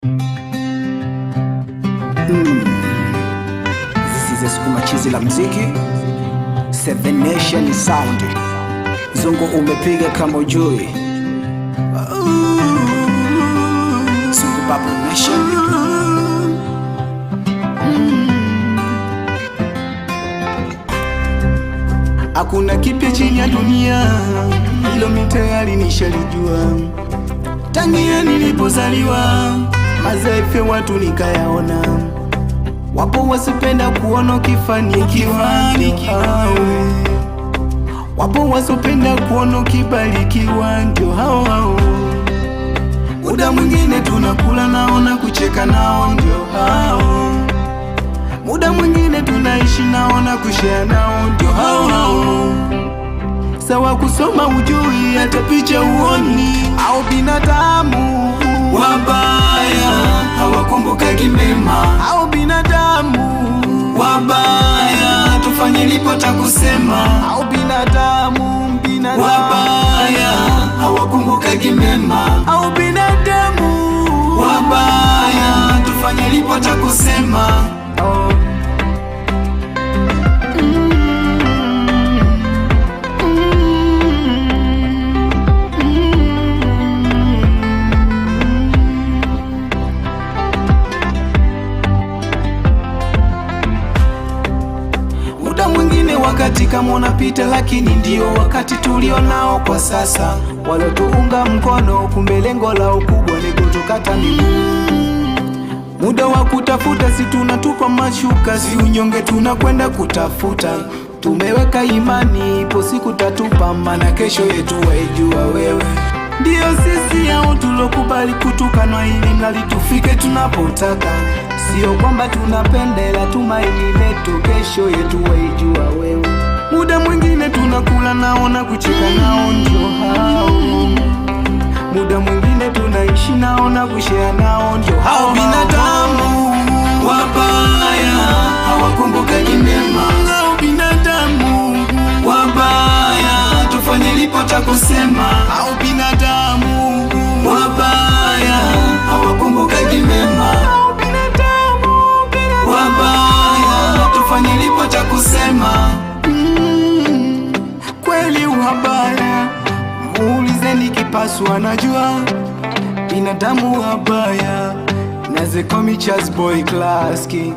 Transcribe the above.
This is Sukuma Chizi la mziki 7 Nation Sound. Zungu umepiga kama ujui. Zungu Babu Nation. Hakuna kipya chini ya dunia, hilo mimi tayari nishalijua. Tangia nilipozaliwa, mazaifu watu nikayaona. Wapo wasipenda kuona ukifanikiwa, wapo wasipenda kuona ukibarikiwa, ndio hao hao. Muda mwingine tunakula nao na kucheka nao, ndio hao. Muda mwingine tunaishi nao na kushare nao, ndio hao hao. Sawa kusoma ujui, hata picha uoni, au binadamu wabaya hawakumbukagi mema, au binadamu wabaya tufanye ripota kusema, au binadamu wabaya hawakumbukagi mema, au binadamu wabaya tufanye ripota kusema. Muda mwingine wakati kama unapita, lakini ndio wakati tulionao kwa sasa. Walotuunga mkono kumbe lengo lao kubwa ni kutukata miguu. Muda wa kutafuta si tunatupa mashuka, si unyonge tunakwenda kutafuta. Tumeweka imani ipo siku tatupa, maana kesho yetu waijua wewe. Ndio sisi au tulokubali kutukanwa ili mradi tufike tunapotaka. Sio kwamba tunapendela, tumaini letu kesho yetu waijua wewe. Muda mwingine tunakula nao na kucheka nao, ndio hao. Muda mwingine tunaishi nao na kushare nao, ndio hao. Binadamu wabaya hawakumbukagi mema, au binadamu wabaya tufanye ripota kusema, au binadamu wabaya hawakumbukagi mema, au binadamu wabaya tufanye ripota kusema. Kweli uhabaya, muulizeni Kipasu anajua. Binadamu wabaya, naze call me Chaz Boy Claski.